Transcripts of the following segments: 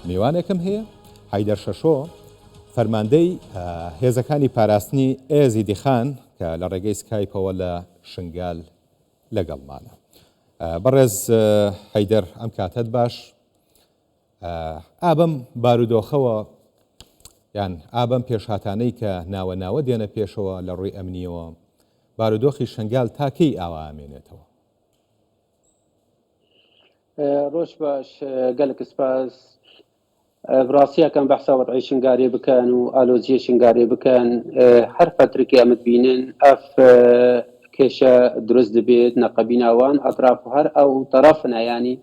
میوانێکم هەیە حیدەر شەشۆ فەرماندەی هێزەکانی پاراستنی ئێزیدی خان کە لە ڕێگەی سکایپەوە لە شنگال لەگەڵمانە. بەڕێز حیدەر ئەم کاتت باش، ئابەم بارودۆخەوە یان ئابەم پێشهاتانەی کە ناوە ناوە دێنە پێشەوە لە ڕووی ئەمنیەوە بارودۆخی شنگال تاکەی ئاوا ئامێنێتەوە؟ ڕۆژ باش، گەلک سپاس. ڕاستیەکەم بەحسا وەضعی شنگارێ بکەن و ئالۆزیە شنگارێ بکەن، هەر فترێکی ئەمت بینن ئەف کێشە دروست دەبێت نەقەبی ناوان ئەطراف و هەر ئەو تەرەفنە، ینی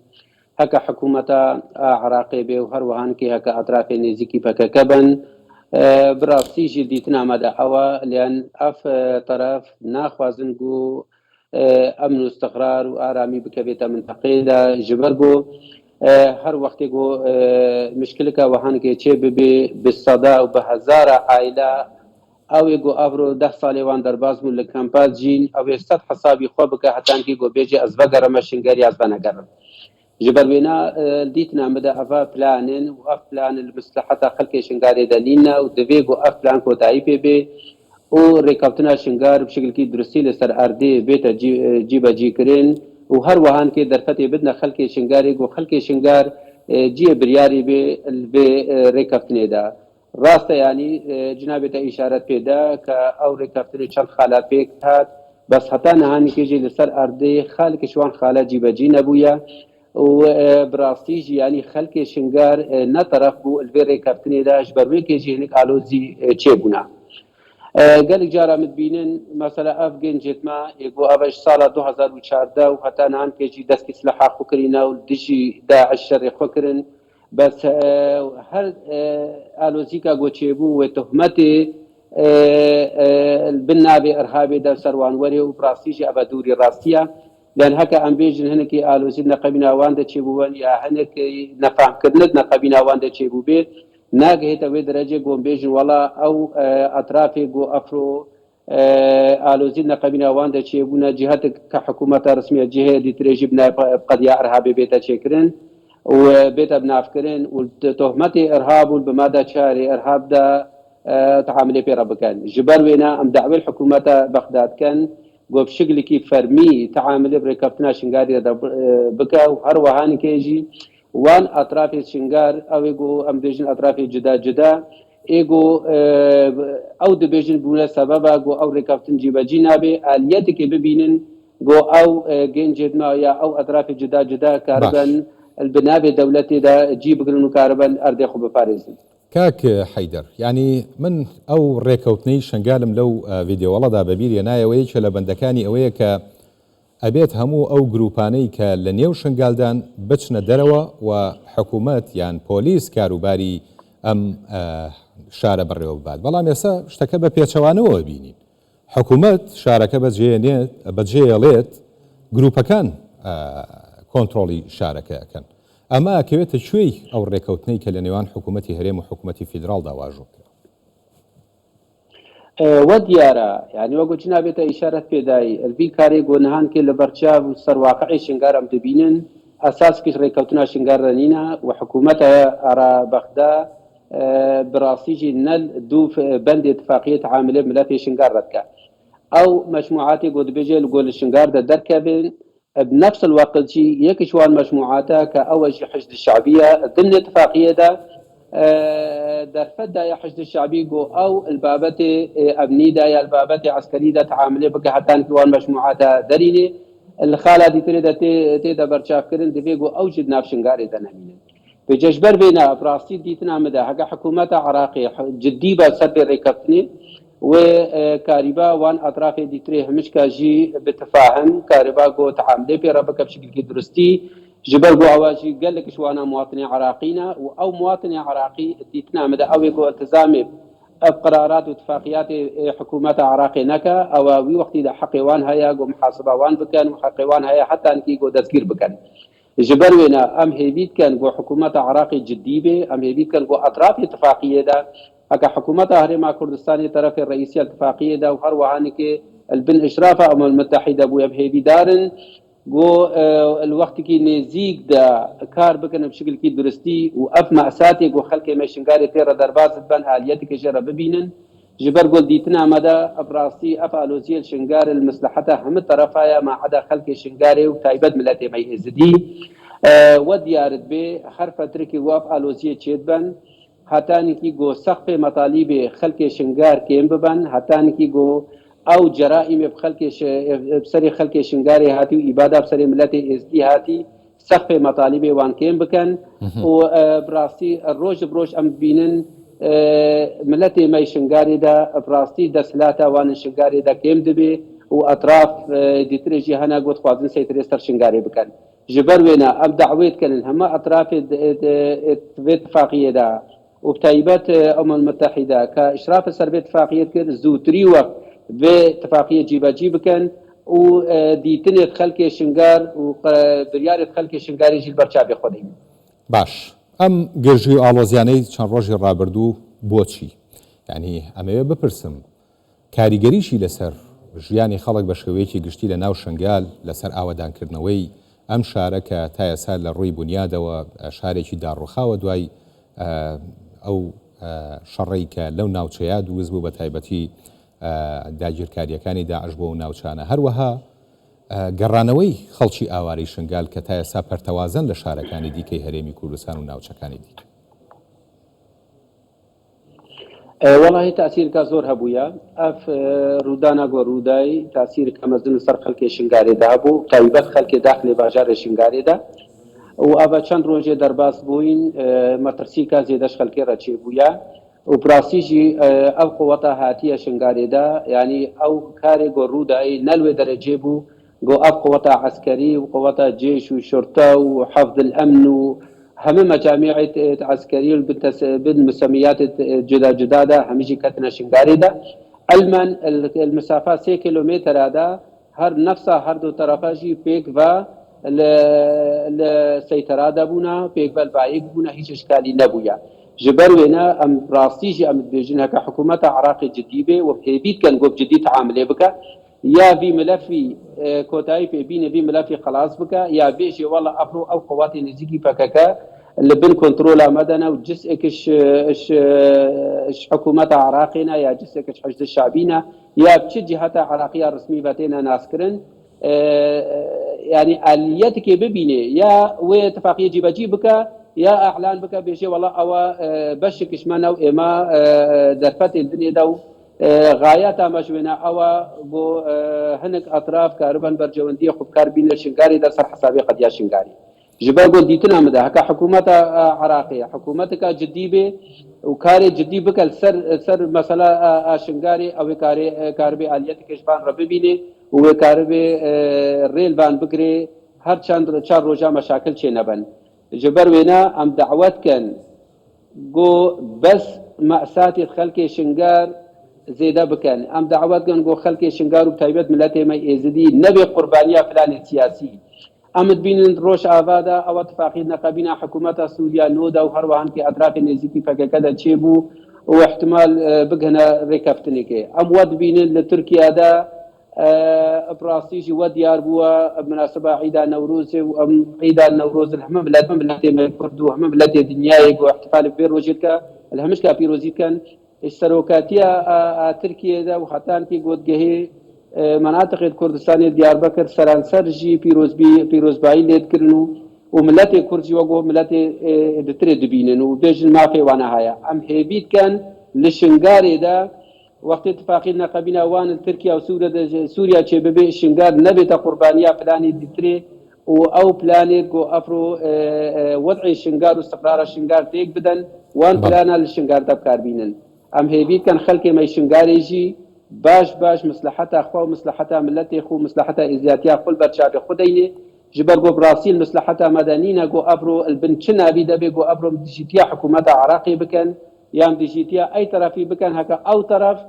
هەکە حکوومەتە عراقی بێ و هەروەهانکی هەکە ئەطرافی نێزیکی پەکەکە بن. بڕاستیژی دیتنامەدا ئەوە لیان ئەف تەرەف ناخوازن و ئەمن و استقرار و ئارامی بکەبێتە منتەقەیەدا ژبەر بۆ هەر وەختێک بۆ مشکلەکە وەهانکێ چێ ببێ بسەدا و بە هەزارە عایلە ئەوێ گۆ ئەڤرۆ 10 ساڵێوان دەرباز بوون لە کەمپاس جین ئەوێ سەد حسابی خۆ بکە هەتانکی گۆ بێژێ ئەس بەگەڕەمە شنگەری ئەس بەنەگەڕم ژبەر وێنا دیتنامەدا ئەڤا پلانن و ئەف پلان المسلحەتە خەڵکی شنگارێ دەنینە و دەبێ گۆ ئەف پلان کۆتایی پێ بێ و ڕێکەوتنا شنگار بشکلکی درستی لەسەر ئەردێ بێتە جیبەجیکردن و هەروەهانکێ دەرفەتێ بدنە خەڵکی شنگارێک و خەڵکی شنگار جیە بریاری بێ ڕێکەوتنێدا. ڕاستە ینی جنابێتە ئیشارەت پێدا کە ئەو ڕێکەوتنی چەند خالا پێک هات، بەس هەتا نەهانێکێژی لەسەر ئەردێ خاڵکیشوان خالە جیبەجی نەبووە و بڕاستیژی ینی خەڵکی شنگار نەتەرەف بوو البێ ڕێکەوتنێداش بەروێکێژی هەنێک ئالۆزی چێبوونا. گەلێک جارە متبینن مەسەلە ئەف گەنجێتما بۆ ئەڤش ساڵە 2014 و هەتا نهانکێژی دەستی سلەحا خوکرینە و دژی داعش شەڕێ خوکردن، بەس هەر ئالۆزیکە گۆچێبوو و تهمەتێ بنابێ ئەرهابێ دەر سەروانوەرێ و ڕاستیژی ئەبە دووری ڕاستیە لەن هەکە ئەم بێژن هەنێکی ئالۆزی نەقەبی ناوان دەچێبووەن یا هەنێکی نەفامکردنت نەقەبی ناوان دەچێبوو بێت ناگەهێتە وێ دەرەجێ گۆم بێژن وەڵا ئەو ئەطرافێ گۆ ئەفرۆ ئالۆزی نەقەبی ناوان دەچێبوونە جیهەتێک کە حکوومەتە ڕسمیە جهەیە دیترێژی بنای قەدیا ئەرهابێ بێتە چێکردن و بێتە بنافکردن و تهمەتی ئەرهاب و بمادە چارێ ئەرهابدا تەحاملێ پێڕە بکەن ژبەر وێنە ئەم داوای حکوومەتە بەغدادکەن گۆ بشکلێکی فەرمی تەحاملێ بڕێکەوتنا شنگاری بکە و هەروەهانکێژی وان ئەطرافی شنگار ئەوێ گۆ ئەم بێژن ئەطرافی جدا جدا ئێگۆ ئەو دەبێژن بوونە سەبەبە گۆ ئەو ڕێکەوتن جیبەجی نابێ ئالیەتێکی ببینن گۆ ئەو گەنجێتما یا ئەو ئەطرافی جدا جدا کاربن بنابێ دەولەتێدا جی بگرن و کاربن ئەردێ خۆ بپارێزن. کاک حیدەر، ینی من ئەو ڕێکەوتنەی شنگالم لەو ڤیدیۆوەڵەدا بەبیریە نایەوەی کە لە بەندەکانی ئەوەیە کە ئەبێت هەموو ئەو گروپانەی کە لە نێو شنگالدان بچنە دەرەوە و حکوومەت یان پۆلیس کاروباری ئەم شارە بەڕێوە ببات. بەڵام ئێستا شتەکە بە پێچەوانەوە بینین حکوومەت شارەکە بەجێڵێت گروپەکان کۆنتترۆلی شارەکەیەکەن. ئەمە ئەکەوێتە کوێی ئەو ڕێکەوتنەی کە لە نێوان حکوومەتی هەرێم و حکوومەتی فیدراڵ داواژۆ کرد؟ وە دیارە ینی وەگو جنابێتە ئیشارەت پێدایی ئەلبی کارێک گۆنەهانکێ لە بەرچاو و سەرواقعی شنگارم دەبینن ئەساسکیش ڕێکەوتنا شنگارە نینە و حکوومەتە ئارا بەغدا بڕاستیژی نەل دوو بەند اتفاقیە تەحاملێ ملەتی شنگار ڕەتکە ئەو مەجموعاتی گۆ دەبێژێ گۆ لە شنگاردا دەرکەبن بنفس الوقت یەکیشوان مەجموعاتە کە ئەوەژی حشد الشعبیە ضمن اتفاقیەدا دەرفەتدا یا حشد الشعبی گۆ ئەو البابەتێ ئەمنیدا یا البابەتێ عسکەریدا تەحاملێ بکە هەتانکیوان مەجموعاتە دەرینێ الخالا دیترێدا تێدا بەرچاوکردن دەبێ گۆ ئەو جد ناف شنگارێ دەنەمینن بجەژبەر بێنە بڕاستی دیتنامەدا هەگە حکوومەتە عراقی جدی بە سەر بێ ڕێکەوتنی و کاریبا وان ئەطرافی دیترێ هەمیشکاژی بتفاهم کاریبا گۆ تەحاملێ پێڕە بکە بشکلکی درستی جبر بۆ ئەواژی گەلێکیش وانە مواطنی عراقینە و ئەو مواطنی عراقی دیتنامەدا ئەوێ گۆ التزامێ قرارات و اتفاقیات حکوومەتە عراقی نەکە ئەوە وی وەختیدا حەقیوان هەیە گۆ محاسبەوان بکەن و حەقیوان هەیە حتانکی گۆ دەستگیر بکەن جبر وێنە ئەم هێویت کەن بۆ حکوومەتە عراقی جدی بێ ئەم هێویت کەن بۆ ئەطرافی اتفاقیەدا هەکە حکوومەتە هەرێما کوردستانی طرفی ڕئیسی اتفاقیەدا و هەروەهانێکێ البن إشراف أمم المتحدة بويا بهيبي دارن جو الوقت كي نزيك دا كار بكن بشكل كي درستي وأف مأساتي جو خلق مشنقاري تيرا درباز بان آلياتك جرى ببينن جبر قول ديتنا مدى أبراسي أفعلوزي الشنقار المصلحة هم الطرفايا ما عدا خلق شنقاري وتايبد ملاتي ما يهزدي وديارت بي حرف تركي وأفعلوزي تشيدبن هاتاني كي جو سقف مطالب خلق شنقار كيم ببن هاتاني كي جو او جرائم بسري خلق شنقاري هاتي وإبادة بسري ملتي ازدي هاتي سقف مطالب وان كيم بكن وبراستي الروج بروج ام بينن ملتي ماي شنقاري دا براستي دسلاتا وان شنقاري دا كيم دبي واطراف ديتريجي هنا قد خوازن سيتريستر شنقاري بكن جبر وينا اب دعويت كان هما اطراف اتفاقية دا وبتايبات المتحدة كإشراف السربية اتفاقية كر زوتري وقت باتفاقية جيبا جيبكن وديتني خلق شنقار وبريار خلق شنقاري جيل برشابي خودين باش ام گرژی ئاڵۆزیانەی چەند ڕۆژی ڕابردوو بۆچی یعنی ئەمەوێ بپرسم کاریگەریشی لەسەر ژیانی خەڵک بە شێوەیەکی گشتی لە ناو شنگال لەسەر ئاوەدانکردنەوەی ئەم شارە کە تا ئێستا لە ڕووی بنیادەوە شارێکی داڕوخاوە دوای ئەو شەڕەی کە لەو ناوچەیە دروست بوو بە تایبەتی داگیرکاریەکانی داعش بۆ ناوچانە هەروەها گەڕانەوەی خەڵکی ئاواری شنگال کە تا ئێستا پەرتەوازن لە شارەکانی دیکەی هەرێمی کوردستان و ناوچەکانی دیکە والله تأثير زور هبويا اف رودانا جو روداي تأثير كمزن سر خلق شنگاري دابو طيبت خلق داخل بازار شنگاري دا و ابا چند روزه درباس بوين مترسي کا زیدش خلق رچي بويا و براسيجي او قوتا هاتيه شنگاري دا يعني او كاري جو روداي نلوي درجه بو جو اب قوتا عسكري وقوتا جيش وشرطه وحفظ الامن هم مجامع عسكرية بالمسميات جدا جدا دا هميجي كتنا شنگاري دا المن المسافة 3 كيلومتر هذا هر نفسها هر دو طرفا جي بيك و السيطرة دا بونا بيك و البايك بونا هيش اشكالي نبويا جبر وينا ام راستيجي ام بيجنها كحكومة عراقي جديدة وبهيبيت كان قوب جديد عامله بك يا في ملفي كوتاي في بين في ملفي خلاص بك يا بيجي والله افرو او قواتي نزيكي فكاكا اللي بين كنترول مدنا وجزء اش حكومة عراقنا يا جزء كش حشد الشعبينا يا بشي جهات عراقية رسمي باتينا ناسكرن يعني آلياتك ببيني يا واتفاقية جيبا جيبك يا اعلان بك بيجي والله او بشك شمانا واما درفت الدنيا دو غايات مجونا او بو هنك اطراف كاربن برجونديه خبكار بين الشنقاري ده سر حسابي قد يا شنقاري جبا قول ديتنا مده هكا حكومة عراقية حكومتك جديبة وكاري جدي بك سر مسألة شنقاري او كاربي آلياتك اشبان ربيبيني وكاربي الريل بان بكري هر چند روجا مشاكل چه نبن جبر وينا ام دعوت كان جو بس مأساتي خلق شنقار زيدا بكان ام دعوت كان جو خلق شنقار وبتايبت ملاتي ما يزدي نبي قربانية فلان سياسي امد بين روش آوادا او اتفاقی نقابینا حکومت سوریا نودا و هروان کی اطراف نزیکی فککدا چیبو و احتمال بگهنا رکفتنی که ام ود بین لترکیا دا براسيجي وديار بوا بمناسبة عيد نوروز و عيد نوروز الهم بلاتي ما كردو هم بلاتي دنياي واحتفال بيروجيكا الهمش كا بيروزيت كان اشتراكاتيا تركيا دا وحتى كي قد جهي مناطق كردستان ديار بكر سرانسر جي بيروزباي ليد كرنو وملاتي كردي وقو ملاتي دتري دبينن وبيجن ما في وانا هيا ام هيبيت كان للشنغاري دا وقت اتفاقی نقابینا وان ترکیه و سوریا چه ببی شنگار نبیتا قربانیا پلانی دیتری و او پلانی کو افرو وضع شنگار و استقرار شنگار تیک بدن وان پلانا للشنگار دبکار بینن ام هیبیت کن خلقی ما شنگاری جی باش مصلحتا خو مصلحتا ملتی خو مصلحتا ازیاتیا خل برچاب خودینه جبر جو براسيل مصلحتا مدنينا جو ابرو البنشنا بيدا بيجو ابرو ديجيتيا حكومات عراقي بكن يام ديجيتيا اي طرفي بكن هكا او طرف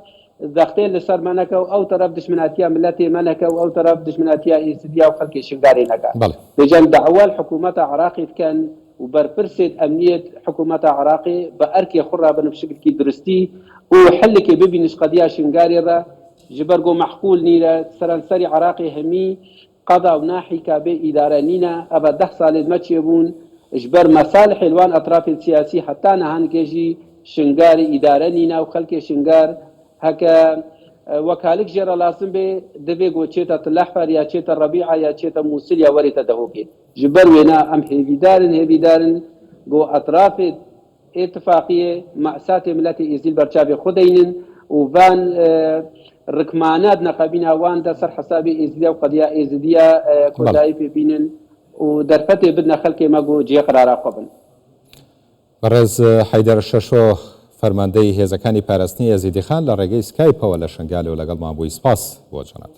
ضغطين لسر منك او طرف دشمناتيا ملتي منك او طرف دشمناتيا اسديا وخلق شنغاري نكا بجان دعوة الحكومات عراقي كان وبربرسد امنيه حكومات عراقي باركي خرابا بشكل كي درستي وحلك ببي نش قضيه شنغاري را جبرجو محقول نيرا سرانسري عراقي همي قضا و ناحیکا بێ ئیدارە نینە ئەبە 10 ساڵێت مەچێ بوون ژبەر مەسالح حێلوان ئەطرافێ سیاسی حتا نەهانگێژی شنگاری ئیدارە نینە و خەڵکێ شنگار هەکە وەکالک ژێرە لازم بێ دەبێ گۆچێتە تلەحفەر یا چێتە ڕەبیعە یا چێتە مووسل یا وەرێتە دەهۆکێ ژبەر وێنە ئەم هێویدارن بۆ ئەطرافێ اتفاقیه مأساة ملت إزیل برچاوی خودینن و وان رکمانات نقابینا وان در سر حساب إزیلیا و قضیه إزیلیا کودایی ببینن و در فتح بدنا خلق مگو جی قرارا خوبن. بەڕێز حەیدەر شەشۆ فەرماندەی هێزەکانی پاراستنی یەزیدی خان لە ڕێگەی سکایپەوە لە شنگالێ و لەگەڵمان بووی. سپاس بۆ جەناب.